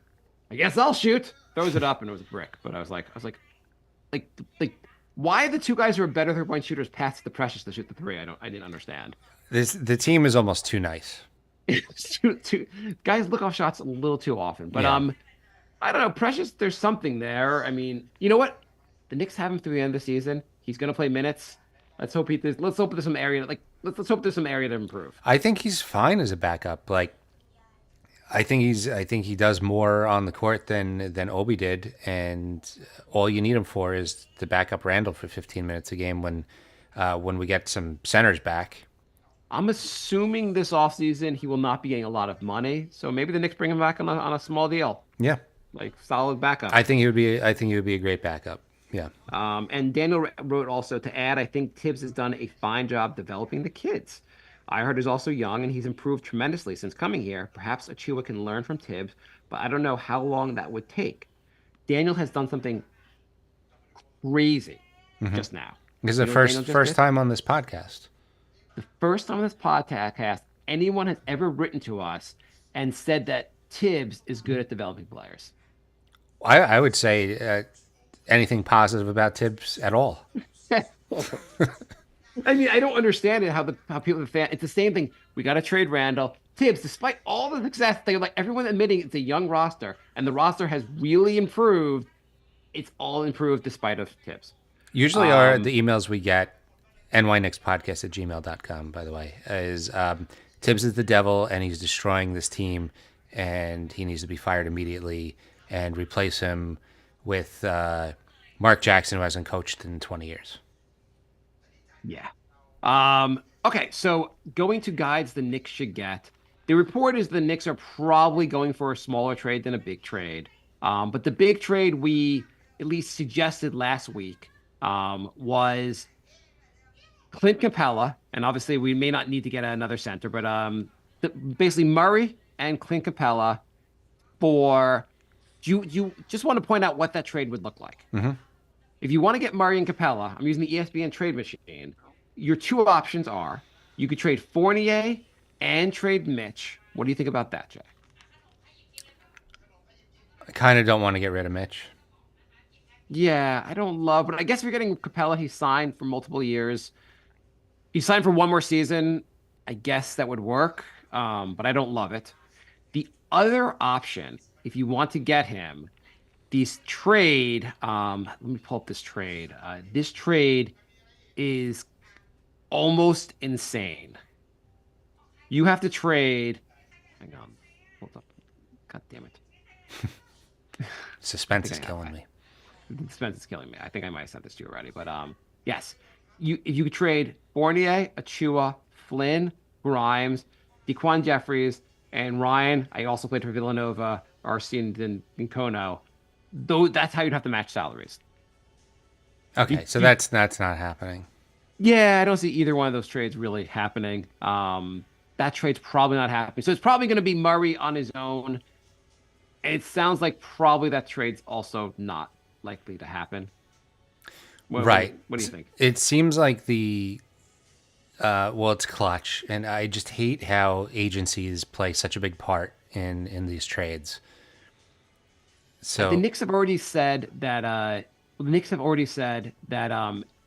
I guess I'll shoot. Throws it up and it was a brick. But I was like, why the two guys who are better 3-point shooters pass the Precious to shoot the 3? I didn't understand. The team is almost too nice. Guys look off shots a little too often. But yeah. I don't know. Precious, there's something there. I mean, you know what? The Knicks have him through the end of the season. He's going to play minutes. Let's hope there's some area let's hope there's some area to improve. I think he's fine as a backup. Like, I think he does more on the court than Obi did, and all you need him for is to back up Randall for 15 minutes a game when we get some centers back. I'm assuming this offseason he will not be getting a lot of money, so maybe the Knicks bring him back on a small deal. Yeah, like solid backup. I think he would be a great backup. Yeah. And Daniel wrote also to add, I think Tibbs has done a fine job developing the kids. IHart is also young, and he's improved tremendously since coming here. Perhaps Achua can learn from Tibbs, but I don't know how long that would take. Daniel has done something crazy just now. This is the first time on this podcast. The first time on this podcast anyone has ever written to us and said that Tibbs is good at developing players. I would say anything positive about Tibbs at all. I mean, I don't understand it how people it's the same thing. We got to trade Randall. Tibbs, despite all the success, they're like everyone admitting it's a young roster, and the roster has really improved. It's all improved despite of Tibbs. Usually, the emails we get, nyknickspodcast@gmail.com, by the way, is Tibbs is the devil, and he's destroying this team, and he needs to be fired immediately and replace him with Mark Jackson, who hasn't coached in 20 years. Yeah. Okay, so going to guides the Knicks should get. The report is the Knicks are probably going for a smaller trade than a big trade. But the big trade we at least suggested last week was Clint Capella, and obviously we may not need to get another center, but basically Murray and Clint Capella for. You just want to point out what that trade would look like. Mm-hmm. If you want to get Murray and Capella, I'm using the ESPN trade machine. Your two options are you could trade Fournier and trade Mitch. What do you think about that, Jay? I kind of don't want to get rid of Mitch. Yeah, I don't love, but I guess if you're getting Capella, he signed for multiple years. He signed for one more season. I guess that would work, but I don't love it. The other option, if you want to get him, this trade, let me pull up this trade. This trade is almost insane. You have to trade. Hang on. Hold up. God damn it. Suspense is killing me. The suspense is killing me. I think I might have sent this to you already, but yes. If you could trade Fournier, Achua, Flynn, Grimes, DeQuan Jeffries, and Ryan. I also played for Villanova, RC, and Nkono. Though that's how you'd have to match salaries. Okay, so that's not happening. Yeah, I don't see either one of those trades really happening. That trade's probably not happening. So it's probably going to be Murray on his own. It sounds like probably that trade's also not likely to happen. Right. What do you think? It seems like it's clutch, and I just hate how agencies play such a big part in these trades. So the Knicks have already said that.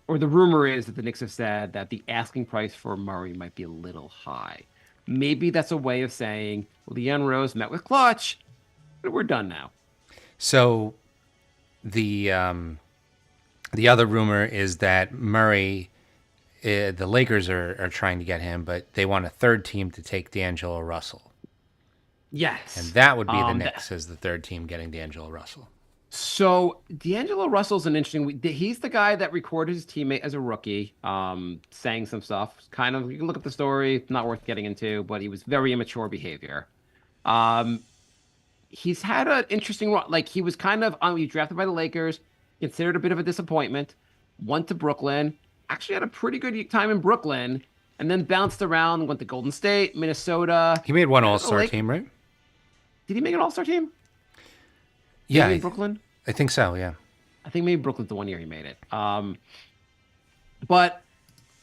Or the rumor is that the Knicks have said that the asking price for Murray might be a little high. Maybe that's a way of saying, well, Leon Rose met with clutch, but we're done now. So the other rumor is that Murray, the Lakers are trying to get him, but they want a third team to take Deangelo Russell. Yes. And that would be the Knicks as the third team getting Deangelo Russell. So Deangelo Russell's an interesting. He's the guy that recorded his teammate as a rookie, saying some stuff. Kind of, you can look up the story. Not worth getting into, but he was very immature behavior. He's had an interesting run. Like he was kind of he was drafted by the Lakers, considered a bit of a disappointment. Went to Brooklyn. Actually had a pretty good time in Brooklyn, and then bounced around. Went to Golden State, Minnesota. He made one All-Star team, right? Did he make an All-Star team? Yeah, in Brooklyn. I think so. Yeah, I think maybe Brooklyn's the one year he made it. But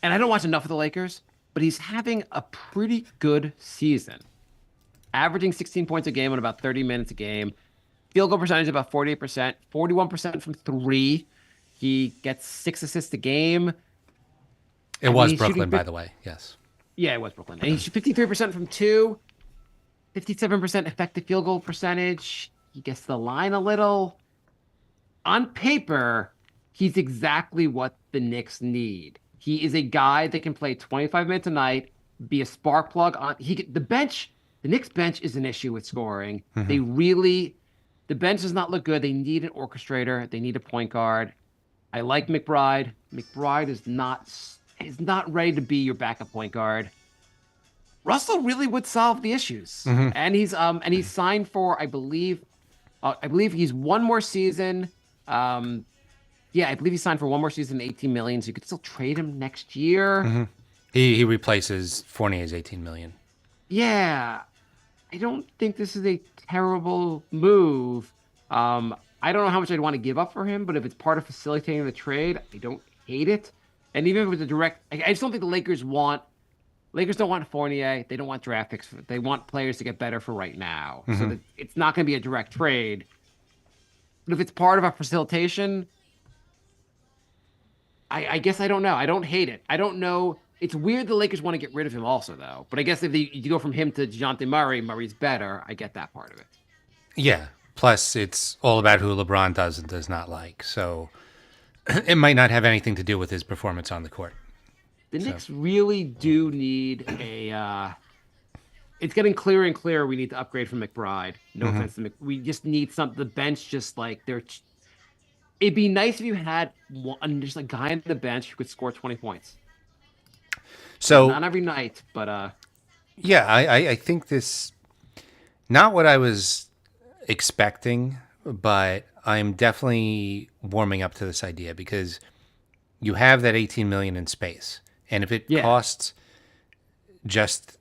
I don't watch enough of the Lakers, but he's having a pretty good season, averaging 16 points a game on about 30 minutes a game. Field goal percentage about 48%, 41% from three. He gets 6 assists a game. It was Brooklyn, by the way. Yes. Yeah, it was Brooklyn. And he's 53% from two, 57% effective field goal percentage. He gets the line a little. On paper, he's exactly what the Knicks need. He is a guy that can play 25 minutes a night, be a spark plug on. The Knicks bench is an issue with scoring. Mm-hmm. The bench does not look good. They need an orchestrator. They need a point guard. I like McBride. McBride is not ready to be your backup point guard. Russell really would solve the issues, mm-hmm. and he's signed for I believe he's one more season. I believe he signed for one more season, $18 million. So you could still trade him next year. Mm-hmm. He replaces Fournier's $18 million. Yeah, I don't think this is a terrible move. I don't know how much I'd want to give up for him, but if it's part of facilitating the trade, I don't hate it. And even if it was a direct, I just don't think the Lakers don't want Fournier. They don't want draft picks. They want players to get better for right now. Mm-hmm. So that it's not going to be a direct trade. But if it's part of a facilitation, I guess I don't know. I don't hate it. I don't know. It's weird the Lakers want to get rid of him also, though. But I guess if you go from him to DeJounte Murray, Murray's better. I get that part of it. Yeah. Plus, it's all about who LeBron does and does not like. So it might not have anything to do with his performance on the court. The Knicks really do need it's getting clearer and clearer. We need to upgrade from McBride. No offense to we just need some the bench. Just like it'd be nice if you had just a guy on the bench who could score 20 points. So Not every night, but yeah, I think this not what I was expecting, but I'm definitely warming up to this idea because you have that 18 million in space, and if it costs just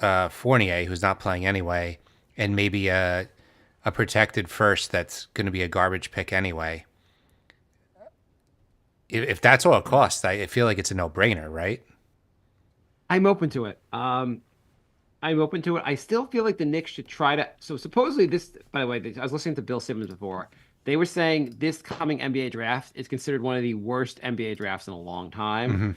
Fournier, who's not playing anyway, and maybe a protected first that's going to be a garbage pick anyway. If that's all it costs, I feel like it's a no-brainer, right? I'm open to it. I'm open to it. I still feel like the Knicks should try to. So supposedly this, by the way, I was listening to Bill Simmons before. They were saying this coming NBA draft is considered one of the worst NBA drafts in a long time.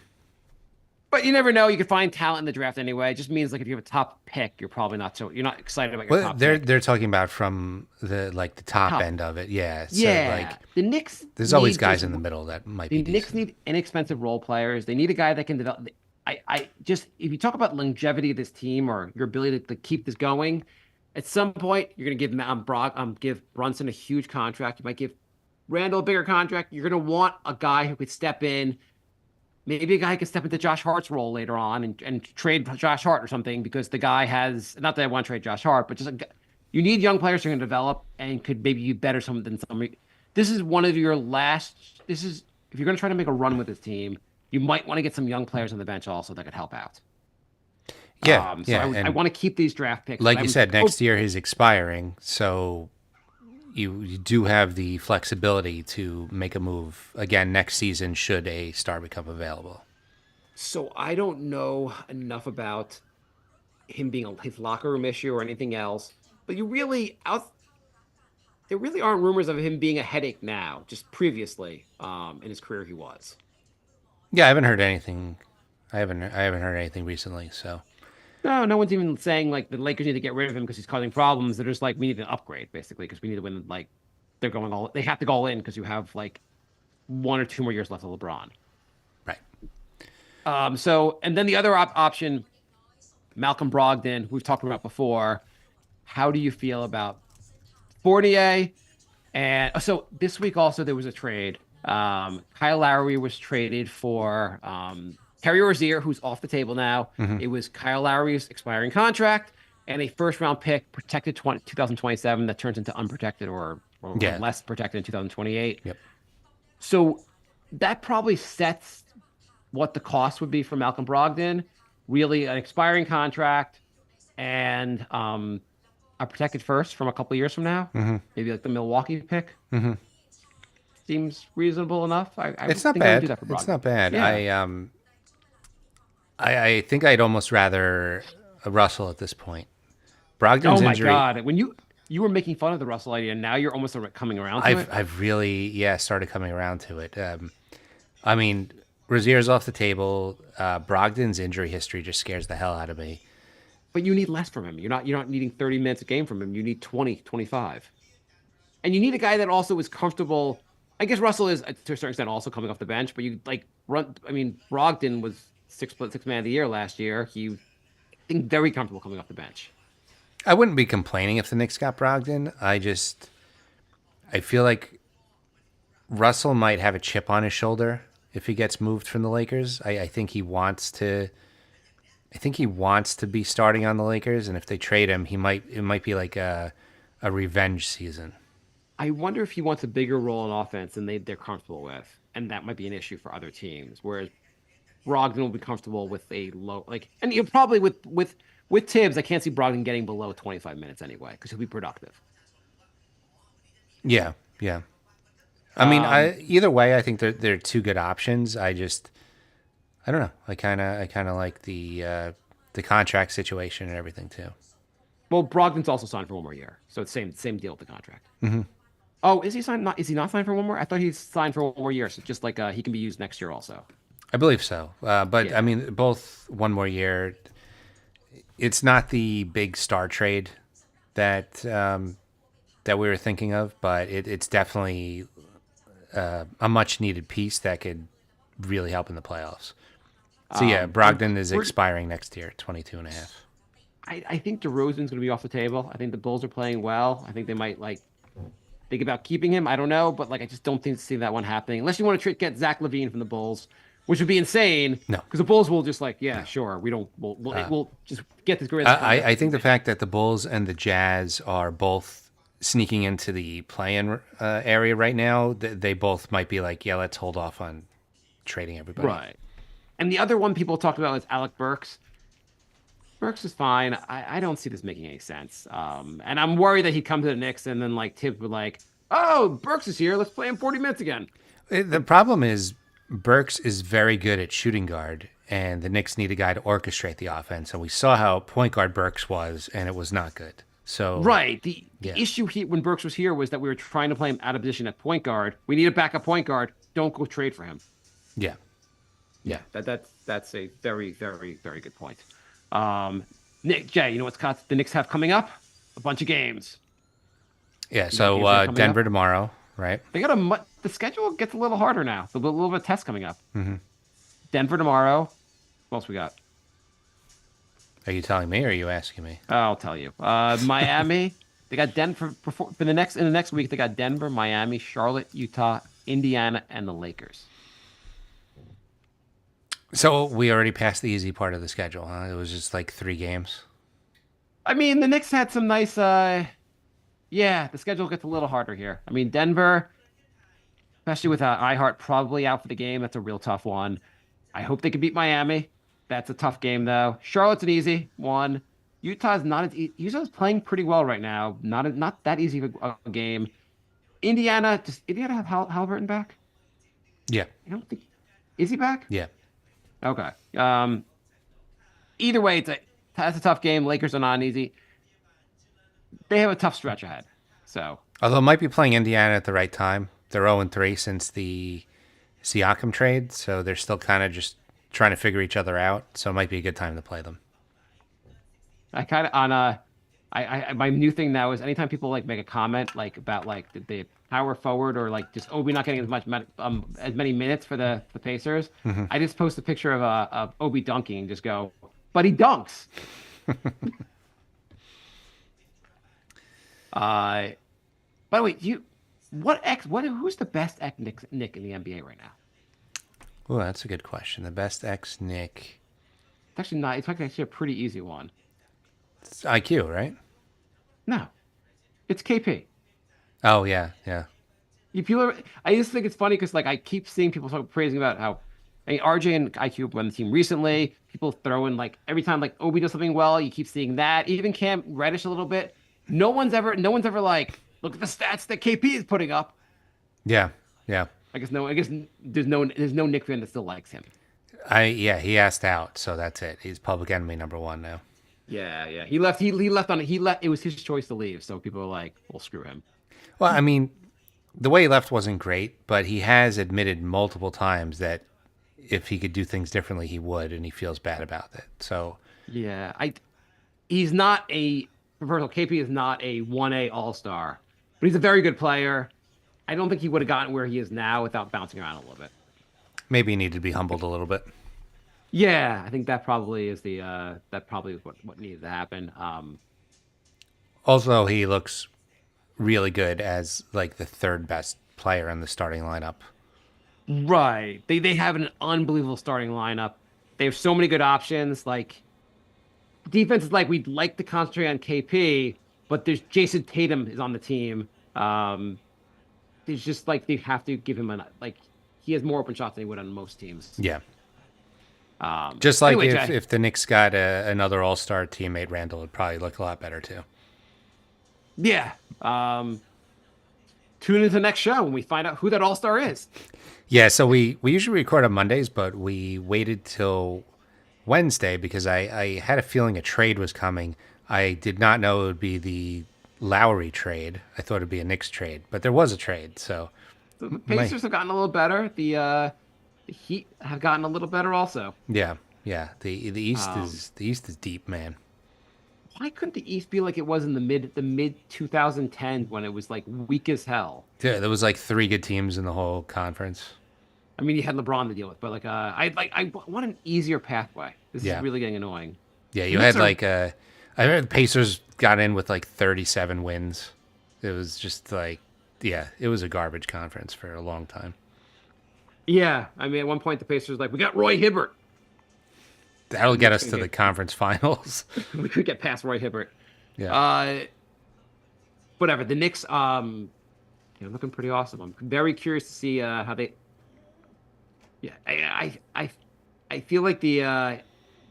But you never know. You could find talent in the draft anyway. It just means like if you have a top pick, you're not excited about your top pick. They're talking about from the top end of it. Yeah. So yeah. The Knicks. There's always guys in the middle that might be. The Knicks need inexpensive role players. They need a guy that can develop. I just if you talk about longevity of this team or your ability to keep this going, at some point you're going to give Brunson a huge contract. You might give Randall a bigger contract. You're going to want a guy who could step in. Maybe a guy could step into Josh Hart's role later on and trade Josh Hart or something because the guy has not that I want to trade Josh Hart, but just you need young players who can develop and could maybe be better than some. This is one of your last. This is if you're going to try to make a run with this team, you might want to get some young players on the bench also that could help out. Yeah, I want to keep these draft picks. Like you said, next year he's expiring, so you do have the flexibility to make a move again next season should a star become available. So I don't know enough about him being his locker room issue or anything else, but there really aren't rumors of him being a headache now. Just previously in his career, he was. Yeah, I haven't heard anything. I haven't heard anything recently. So no one's even saying like the Lakers need to get rid of him because he's causing problems. They're just like we need an upgrade basically because we need to win. Like they have to go all in because you have like 1 or 2 more years left of LeBron. Right. So and then the other option, Malcolm Brogdon, we've talked about before. How do you feel about Fournier? And so this week also there was a trade. Kyle Lowry was traded for Terry Rozier, who's off the table now. It was Kyle Lowry's expiring contract and a first-round pick protected 2027 that turns into unprotected or less protected in 2028. Yep. So that probably sets what the cost would be for Malcolm Brogdon. Really an expiring contract and a protected first from a couple of years from now. Maybe like the Milwaukee pick. Seems reasonable enough. It's not bad. It's not bad. Yeah. I think I'd almost rather Russell at this point. Brogdon's injury. Oh my God! When you were making fun of the Russell idea, now you're almost coming around to it. I've really started coming around to it. I mean, Rozier's off the table. Brogdon's injury history just scares the hell out of me. But you need less from him. You're not needing 30 minutes a game from him. You need 20, 25. And you need a guy that also is comfortable. I guess Russell is to a certain extent also coming off the bench, but you Brogdon was sixth man of the year last year. He I think very comfortable coming off the bench. I wouldn't be complaining if the Knicks got Brogdon. I feel like Russell might have a chip on his shoulder if he gets moved from the Lakers. I think he wants to be starting on the Lakers, and if they trade him, it might be like a revenge season. I wonder if he wants a bigger role in offense than they're comfortable with, and that might be an issue for other teams. Whereas Brogdon will be comfortable with a low and you're probably with Tibbs. I can't see Brogdon getting below 25 minutes anyway because he'll be productive. Yeah. I mean, either way, I think they're two good options. I don't know. I kind of like the contract situation and everything too. Well, Brogdon's also signed for 1 more year, so it's same deal with the contract. Oh, is he signed? Is he not signed for 1 more? I thought he's signed for 1 more year, so just like he can be used next year also. I believe so, but yeah. I mean, both 1 more year. It's not the big star trade that we were thinking of, but it's definitely a much needed piece that could really help in the playoffs. So yeah, Brogdon is expiring next year, 22 and a half. I think DeRozan's going to be off the table. I think the Bulls are playing well. I think they might like think about keeping him. I don't know, but like I just don't see that one happening unless you want to get Zach LaVine from the Bulls, which would be insane. No. Because the Bulls will just like, yeah, sure, we don't. We'll just get this great. I think the fact that the Bulls and the Jazz are both sneaking into the play-in area right now, they both might be like, yeah, let's hold off on trading everybody. Right. And the other one people talked about is Alec Burks. Burks is fine. I don't see this making any sense. And I'm worried that he'd come to the Knicks and then like Tibbs would like, oh, Burks is here. Let's play him 40 minutes again. The problem is Burks is very good at shooting guard, and the Knicks need a guy to orchestrate the offense. And we saw how point guard Burks was, and it was not good. So right. The issue when Burks was here was that we were trying to play him out of position at point guard. We need a backup point guard. Don't go trade for him. Yeah. That's a very, very, very good point. Jay, you know what's the Knicks have coming up? A bunch of games. Yeah, so Denver tomorrow, right? They got the schedule gets a little harder now. So a little bit of test coming up. Mm-hmm. Denver tomorrow. What else we got? Are you telling me or are you asking me? I'll tell you. Miami. They got Denver in the next week. They got Denver, Miami, Charlotte, Utah, Indiana, and the Lakers. So we already passed the easy part of the schedule, huh? It was just like 3 games. I mean, the Knicks had some nice. The schedule gets a little harder here. I mean, Denver, especially with IHart probably out for the game, that's a real tough one. I hope they can beat Miami. That's a tough game though. Charlotte's an easy one. Utah's not as Utah's playing pretty well right now. Not that easy of a game. Indiana, does Indiana have Halliburton back? Yeah. I don't think. Is he back? Yeah. Okay. Either way, that's a tough game. Lakers are not easy. They have a tough stretch ahead. So, although might be playing Indiana at the right time. They're 0-3 since the Siakam trade, so they're still kind of just trying to figure each other out. So it might be a good time to play them. I kind of my new thing now is anytime people like make a comment like about like the power forward or like just Obi not getting as many minutes for the Pacers, Mm-hmm. I just post a picture of Obi dunking and just go, but he dunks. By the way, who's the best Nick in the NBA right now? Oh, that's a good question. The best ex-Nick. It's actually not. It's actually a pretty easy one. It's IQ, right? No, it's KP. Oh, yeah. I just think it's funny because like I keep seeing people praising about how RJ and IQ won the team recently. People throw in like every time like Obi does something well, you keep seeing that. Even Cam Reddish a little bit. No one's ever like, look at the stats that KP is putting up. Yeah. I guess there's no Nick fan that still likes him. He asked out, so that's it. He's public enemy number 1 now. Yeah. He left. He left on it. It was his choice to leave. So people were like, "Well, screw him." Well, I mean, the way he left wasn't great, but he has admitted multiple times that if he could do things differently, he would, and he feels bad about it. So yeah, he's not a Roberto KP is not a 1A All-Star, but he's a very good player. I don't think he would have gotten where he is now without bouncing around a little bit. maybe he needed to be humbled a little bit. Yeah, I think that probably is what needed to happen. Also, he looks really good as like the 3rd best player in the starting lineup. Right. They have an unbelievable starting lineup. They have so many good options. Like defense is like we'd like to concentrate on KP, but there's Jason Tatum is on the team. There's just like they have to give him he has more open shots than he would on most teams. Yeah. Just like anyway, if the Knicks got another All-Star teammate, Randall would probably look a lot better too. Yeah. Tune into the next show when we find out who that All-Star is. Yeah, so we usually record on Mondays, but we waited till Wednesday because I had a feeling a trade was coming. I did not know it would be the Lowry trade. I thought it'd be a Knicks trade, but there was a trade. So the Pacers have gotten a little better. The Heat have gotten a little better also. Yeah. The East is deep, man. Why couldn't the East be like it was in the mid 2010s when it was like weak as hell? Yeah, there was like 3 good teams in the whole conference. I mean, you had LeBron to deal with, but I want an easier pathway. This is really getting annoying. Yeah, you had like a I heard the Pacers got in with like 37 wins. It was just like, yeah, it was a garbage conference for a long time. Yeah, I mean, at one point the Pacers were like, we got Roy Hibbert. That'll The get Knicks us to can the get- conference finals. We could get past Roy Hibbert. Yeah. Whatever. The Knicks, looking pretty awesome. I'm very curious to see how they. Yeah, I feel like the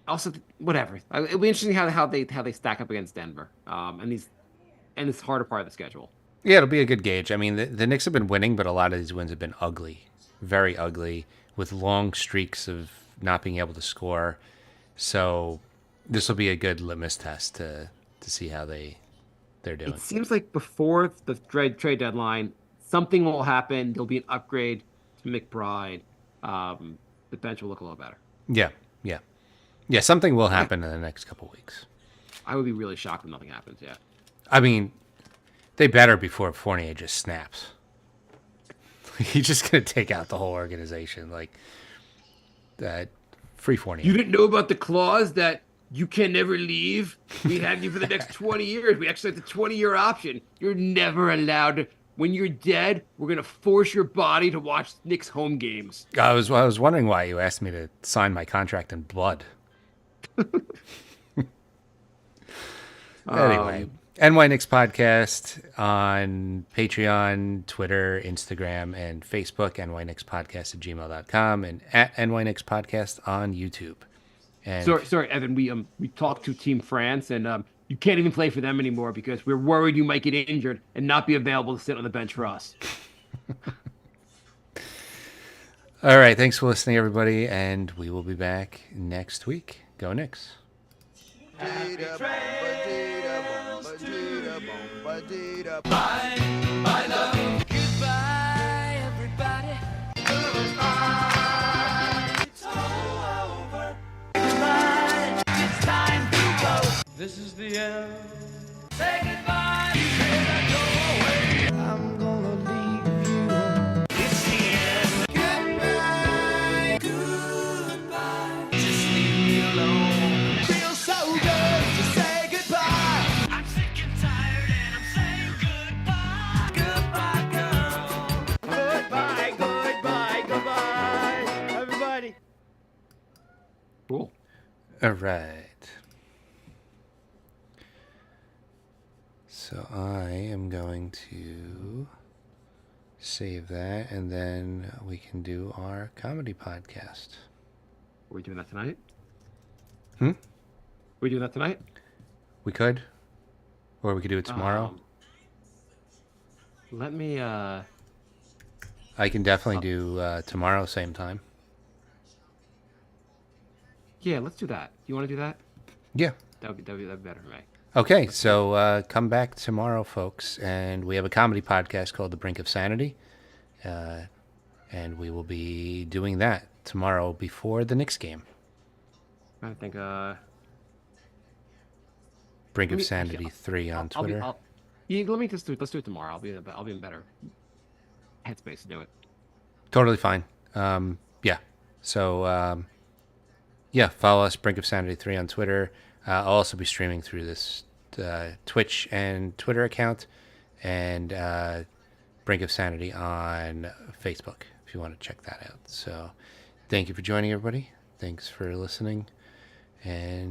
also whatever. It'll be interesting how they stack up against Denver. And this harder part of the schedule. Yeah, it'll be a good gauge. I mean, the Knicks have been winning, but a lot of these wins have been ugly, very ugly, with long streaks of not being able to score. So this will be a good litmus test to see how they're doing. It seems like before the trade deadline, something will happen. There'll be an upgrade to McBride. The bench will look a little better. Yeah. Something will happen in the next couple weeks. I would be really shocked if nothing happens. Yeah. I mean, they better before Fournier just snaps. He's just gonna take out the whole organization, like that. Free Fournier. You didn't know about the clause that you can never leave? We have you for the next 20 years. We actually have the 20-year option. You're never allowed to. When you're dead, we're going to force your body to watch Knicks home games. I was wondering why you asked me to sign my contract in blood. Anyway, NY Knicks Podcast on Patreon, Twitter, Instagram, and Facebook, nyknickspodcast@gmail.com, and at NY Knicks Podcast on YouTube. And Sorry, Evan. We talked to Team France, and you can't even play for them anymore because we're worried you might get injured and not be available to sit on the bench for us. all right, thanks for listening, everybody, and we will be back next week. Go Knicks. Goodbye, everybody. It's all over. Goodbye. It's time to go. This is the end. Say goodbye. You cannot go away. I'm gonna leave you. It's the end. Goodbye. Goodbye. Just leave me alone. Feels so good to say goodbye. I'm sick and tired and I'm saying goodbye. Goodbye, girl. Goodbye, goodbye, goodbye. Everybody. Cool. All right. So I am going to save that, and then we can do our comedy podcast. Are we doing that tonight? Hmm? Are we doing that tonight? We could, or we could do it tomorrow. Let me. I can definitely do tomorrow, same time. Yeah, let's do that. You want to do that? Yeah. That'd be better for me. Okay, so come back tomorrow, folks, and we have a comedy podcast called The Brink of Sanity, and we will be doing that tomorrow before the Knicks game. I think. Brink Let of me- Sanity actually, 3 on Twitter. Let me just do it. Let's do it tomorrow. I'll be in better headspace to do it. Totally fine. Yeah. So, yeah, follow us, Brink of Sanity 3 on Twitter. I'll also be streaming through this Twitch and Twitter account, and Brink of Sanity on Facebook if you want to check that out. So thank you for joining, everybody. Thanks for listening, and